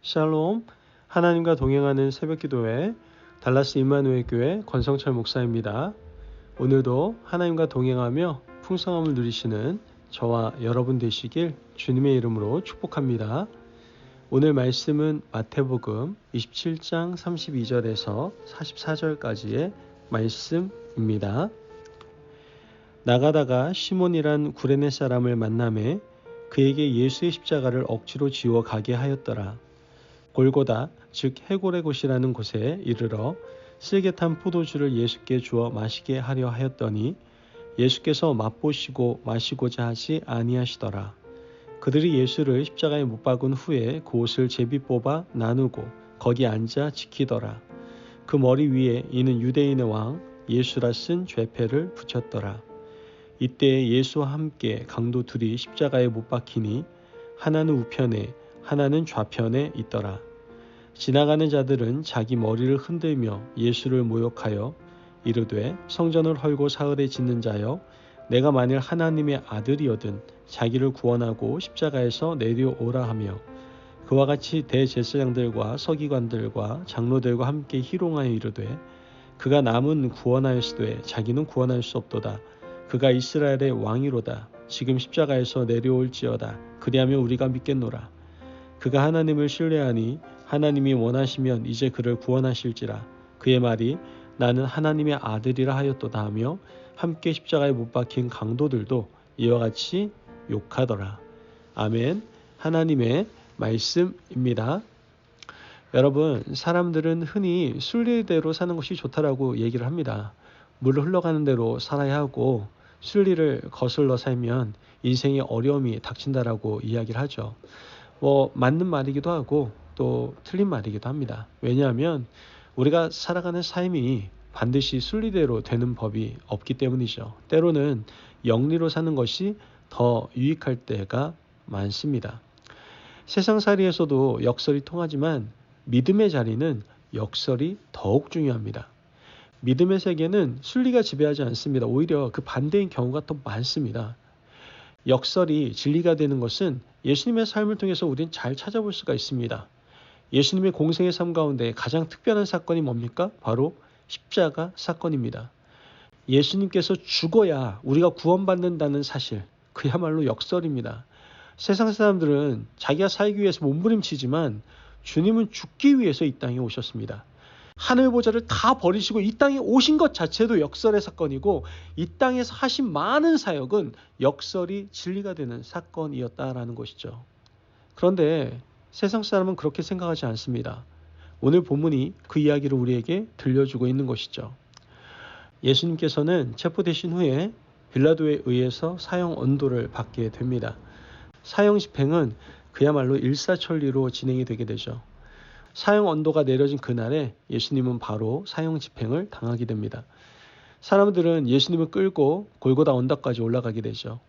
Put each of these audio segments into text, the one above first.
샬롬, 하나님과 동행하는 새벽기도회 달라스 임마누엘 교회 권성철 목사입니다. 오늘도 하나님과 동행하며 풍성함을 누리시는 저와 여러분 되시길 주님의 이름으로 축복합니다. 오늘 말씀은 마태복음 27장 32절에서 44절까지의 말씀입니다. 나가다가 시몬이란 구레네 사람을 만나매 그에게 예수의 십자가를 억지로 지워 가게 하였더라. 골고다 즉 해골의 곳이라는 곳에 이르러 쓸개 탄 포도주를 예수께 주어 마시게 하려 하였더니 예수께서 맛보시고 마시고자 하지 아니하시더라. 그들이 예수를 십자가에 못 박은 후에 그 옷을 제비 뽑아 나누고 거기 앉아 지키더라. 그 머리 위에 이는 유대인의 왕 예수라 쓴 죄패를 붙였더라. 이때 예수와 함께 강도 둘이 십자가에 못 박히니 하나는 우편에 하나는 좌편에 있더라. 지나가는 자들은 자기 머리를 흔들며 예수를 모욕하여 이르되 성전을 헐고 사흘에 짓는 자여 내가 만일 하나님의 아들이거든 자기를 구원하고 십자가에서 내려오라 하며 그와 같이 대제사장들과 서기관들과 장로들과 함께 희롱하여 이르되 그가 남은 구원하였으되 자기는 구원할 수 없도다. 그가 이스라엘의 왕이로다. 지금 십자가에서 내려올지어다. 그리하면 우리가 믿겠노라. 그가 하나님을 신뢰하니 하나님이 원하시면 이제 그를 구원하실지라. 그의 말이 나는 하나님의 아들이라 하였도다 하며 함께 십자가에 못 박힌 강도들도 이와 같이 욕하더라. 아멘. 하나님의 말씀입니다. 여러분, 사람들은 흔히 순리대로 사는 것이 좋다라고 얘기를 합니다. 물 흘러가는 대로 살아야 하고 순리를 거슬러 살면 인생에 어려움이 닥친다라고 이야기를 하죠. 맞는 말이기도 하고 또 틀린 말이기도 합니다. 왜냐하면 우리가 살아가는 삶이 반드시 순리대로 되는 법이 없기 때문이죠. 때로는 영리로 사는 것이 더 유익할 때가 많습니다. 세상살이에서도 역설이 통하지만 믿음의 자리는 역설이 더욱 중요합니다. 믿음의 세계는 순리가 지배하지 않습니다. 오히려 그 반대인 경우가 더 많습니다. 역설이 진리가 되는 것은 예수님의 삶을 통해서 우리는 잘 찾아볼 수가 있습니다. 예수님의 공생의 삶 가운데 가장 특별한 사건이 뭡니까? 바로 십자가 사건입니다. 예수님께서 죽어야 우리가 구원받는다는 사실, 그야말로 역설입니다. 세상 사람들은 자기가 살기 위해서 몸부림치지만 주님은 죽기 위해서 이 땅에 오셨습니다. 하늘 보좌를 다 버리시고 이 땅에 오신 것 자체도 역설의 사건이고 이 땅에서 하신 많은 사역은 역설이 진리가 되는 사건이었다라는 것이죠. 그런데 세상 사람은 그렇게 생각하지 않습니다. 오늘 본문이 그 이야기를 우리에게 들려주고 있는 것이죠. 예수님께서는 체포되신 후에 빌라도에 의해서 사형 언도를 받게 됩니다. 사형 집행은 그야말로 일사천리로 진행이 되게 되죠. 사형 언도가 내려진 그날에 예수님은 바로 사형 집행을 당하게 됩니다. 사람들은 예수님을 끌고 골고다 언덕까지 올라가게 되죠.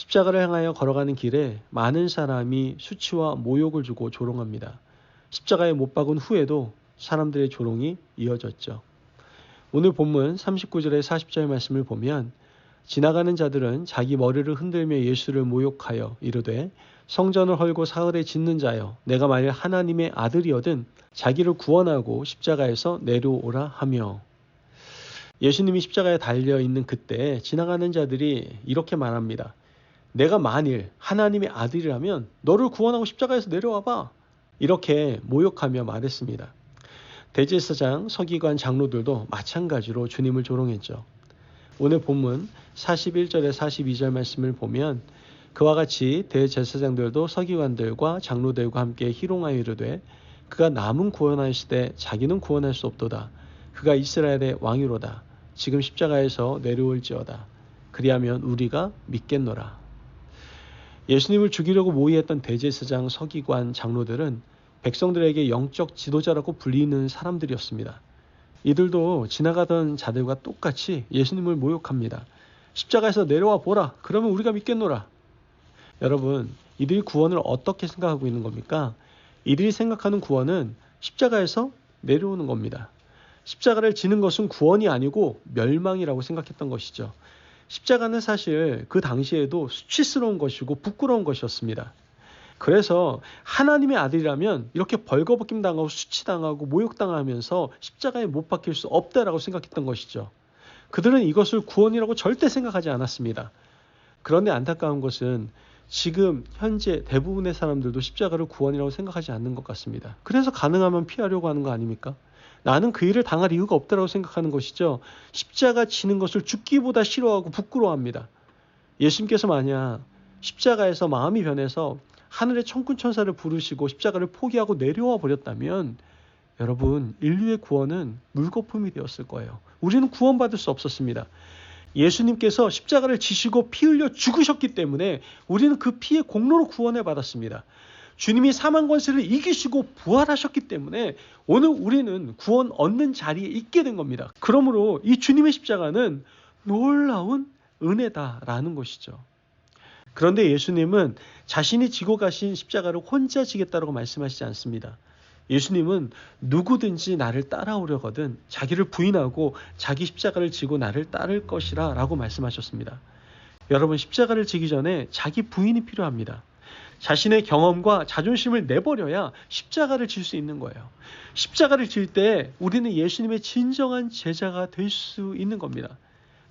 십자가를 향하여 걸어가는 길에 많은 사람이 수치와 모욕을 주고 조롱합니다. 십자가에 못 박은 후에도 사람들의 조롱이 이어졌죠. 오늘 본문 39절에 40절 말씀을 보면 지나가는 자들은 자기 머리를 흔들며 예수를 모욕하여 이르되 성전을 헐고 사흘에 짓는 자여 내가 만일 하나님의 아들이거든 자기를 구원하고 십자가에서 내려오라 하며 예수님이 십자가에 달려있는 그때 지나가는 자들이 이렇게 말합니다. 내가 만일 하나님의 아들이라면 너를 구원하고 십자가에서 내려와봐. 이렇게 모욕하며 말했습니다. 대제사장, 서기관, 장로들도 마찬가지로 주님을 조롱했죠. 오늘 본문 41절에 42절 말씀을 보면 그와 같이 대제사장들도 서기관들과 장로들과 함께 희롱하여 이르되 그가 남은 구원하시되 자기는 구원할 수 없도다. 그가 이스라엘의 왕이로다. 지금 십자가에서 내려올지어다. 그리하면 우리가 믿겠노라. 예수님을 죽이려고 모의했던 대제사장, 서기관, 장로들은 백성들에게 영적 지도자라고 불리는 사람들이었습니다. 이들도 지나가던 자들과 똑같이 예수님을 모욕합니다. 십자가에서 내려와 보라. 그러면 우리가 믿겠노라. 여러분, 이들이 구원을 어떻게 생각하고 있는 겁니까? 이들이 생각하는 구원은 십자가에서 내려오는 겁니다. 십자가를 지는 것은 구원이 아니고 멸망이라고 생각했던 것이죠. 십자가는 사실 그 당시에도 수치스러운 것이고 부끄러운 것이었습니다. 그래서 하나님의 아들이라면 이렇게 벌거벗김 당하고 수치당하고 모욕당하면서 십자가에 못 박힐 수 없다라고 생각했던 것이죠. 그들은 이것을 구원이라고 절대 생각하지 않았습니다. 그런데 안타까운 것은 지금 현재 대부분의 사람들도 십자가를 구원이라고 생각하지 않는 것 같습니다. 그래서 가능하면 피하려고 하는 거 아닙니까? 나는 그 일을 당할 이유가 없다라고 생각하는 것이죠. 십자가 지는 것을 죽기보다 싫어하고 부끄러워합니다. 예수님께서 만약 십자가에서 마음이 변해서 하늘의 천군 천사를 부르시고 십자가를 포기하고 내려와 버렸다면 여러분, 인류의 구원은 물거품이 되었을 거예요. 우리는 구원받을 수 없었습니다. 예수님께서 십자가를 지시고 피 흘려 죽으셨기 때문에 우리는 그 피의 공로로 구원을 받았습니다. 주님이 사망 권세를 이기시고 부활하셨기 때문에 오늘 우리는 구원 얻는 자리에 있게 된 겁니다. 그러므로 이 주님의 십자가는 놀라운 은혜다라는 것이죠. 그런데 예수님은 자신이 지고 가신 십자가를 혼자 지겠다고 말씀하시지 않습니다. 예수님은 누구든지 나를 따라오려거든 자기를 부인하고 자기 십자가를 지고 나를 따를 것이라 라고 말씀하셨습니다. 여러분, 십자가를 지기 전에 자기 부인이 필요합니다. 자신의 경험과 자존심을 내버려야 십자가를 질 수 있는 거예요. 십자가를 질 때 우리는 예수님의 진정한 제자가 될 수 있는 겁니다.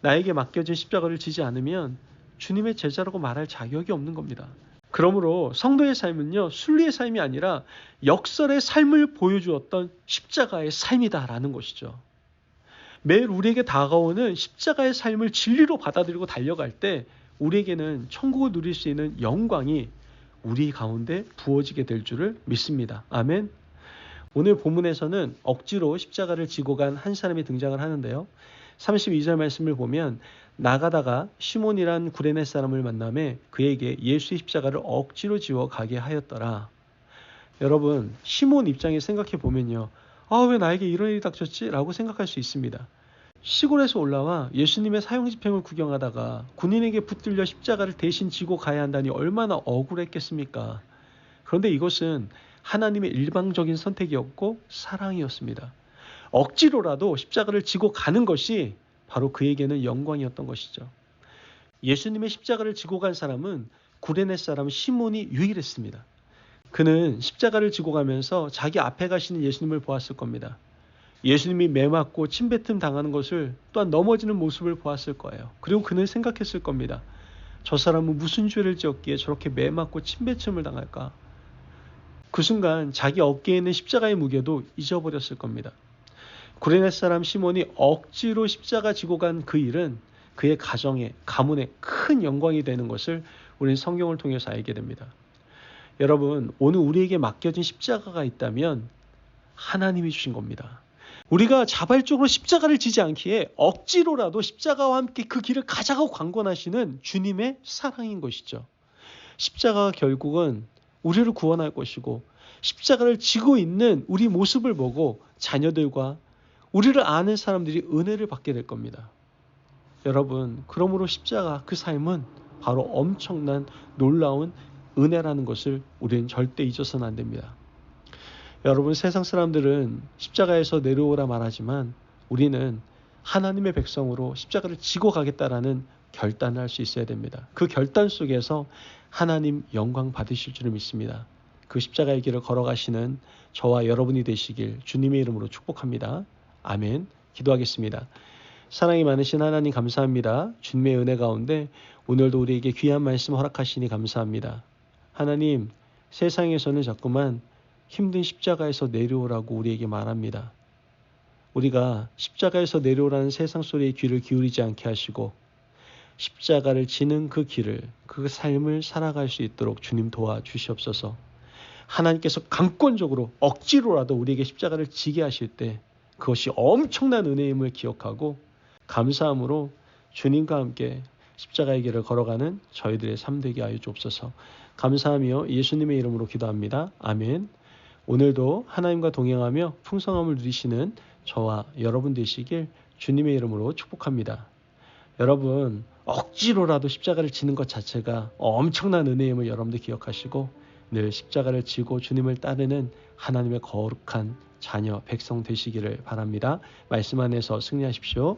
나에게 맡겨진 십자가를 지지 않으면 주님의 제자라고 말할 자격이 없는 겁니다. 그러므로 성도의 삶은요, 순리의 삶이 아니라 역설의 삶을 보여주었던 십자가의 삶이다라는 것이죠. 매일 우리에게 다가오는 십자가의 삶을 진리로 받아들이고 달려갈 때 우리에게는 천국을 누릴 수 있는 영광이 우리 가운데 부어지게 될 줄을 믿습니다. 아멘. 오늘 본문에서는 억지로 십자가를 지고 간 한 사람이 등장을 하는데요. 32절 말씀을 보면 나가다가 시몬이란 구레네 사람을 만나매 그에게 예수의 십자가를 억지로 지워 가게 하였더라. 여러분, 시몬 입장에 생각해 보면요. 왜 나에게 이런 일이 닥쳤지? 라고 생각할 수 있습니다. 시골에서 올라와 예수님의 사형집행을 구경하다가 군인에게 붙들려 십자가를 대신 지고 가야 한다니 얼마나 억울했겠습니까? 그런데 이것은 하나님의 일방적인 선택이었고 사랑이었습니다. 억지로라도 십자가를 지고 가는 것이 바로 그에게는 영광이었던 것이죠. 예수님의 십자가를 지고 간 사람은 구레네 사람 시몬이 유일했습니다. 그는 십자가를 지고 가면서 자기 앞에 가시는 예수님을 보았을 겁니다. 예수님이 매맞고 침뱉음 당하는 것을 또한 넘어지는 모습을 보았을 거예요. 그리고 그는 생각했을 겁니다. 저 사람은 무슨 죄를 지었기에 저렇게 매맞고 침뱉음을 당할까? 그 순간 자기 어깨에 있는 십자가의 무게도 잊어버렸을 겁니다. 구레네 사람 시몬이 억지로 십자가 지고 간 그 일은 그의 가정에, 가문에 큰 영광이 되는 것을 우리는 성경을 통해서 알게 됩니다. 여러분, 오늘 우리에게 맡겨진 십자가가 있다면 하나님이 주신 겁니다. 우리가 자발적으로 십자가를 지지 않기에 억지로라도 십자가와 함께 그 길을 가자고 강권하시는 주님의 사랑인 것이죠. 십자가가 결국은 우리를 구원할 것이고 십자가를 지고 있는 우리 모습을 보고 자녀들과 우리를 아는 사람들이 은혜를 받게 될 겁니다. 여러분, 그러므로 십자가 그 삶은 바로 엄청난 놀라운 은혜라는 것을 우리는 절대 잊어서는 안 됩니다. 여러분, 세상 사람들은 십자가에서 내려오라 말하지만 우리는 하나님의 백성으로 십자가를 지고 가겠다라는 결단을 할 수 있어야 됩니다. 그 결단 속에서 하나님 영광 받으실 줄을 믿습니다. 그 십자가의 길을 걸어가시는 저와 여러분이 되시길 주님의 이름으로 축복합니다. 아멘. 기도하겠습니다. 사랑이 많으신 하나님 감사합니다. 주님의 은혜 가운데 오늘도 우리에게 귀한 말씀 허락하시니 감사합니다. 하나님, 세상에서는 자꾸만 힘든 십자가에서 내려오라고 우리에게 말합니다. 우리가 십자가에서 내려오라는 세상 소리에 귀를 기울이지 않게 하시고 십자가를 지는 그 길을, 그 삶을 살아갈 수 있도록 주님 도와주시옵소서. 하나님께서 강권적으로 억지로라도 우리에게 십자가를 지게 하실 때 그것이 엄청난 은혜임을 기억하고 감사함으로 주님과 함께 십자가의 길을 걸어가는 저희들의 삶 되게 하여 주옵소서. 감사하며 예수님의 이름으로 기도합니다. 아멘. 오늘도 하나님과 동행하며 풍성함을 누리시는 저와 여러분 되시길 주님의 이름으로 축복합니다. 여러분, 억지로라도 십자가를 지는 것 자체가 엄청난 은혜임을 여러분들 기억하시고 늘 십자가를 지고 주님을 따르는 하나님의 거룩한 자녀, 백성 되시기를 바랍니다. 말씀 안에서 승리하십시오.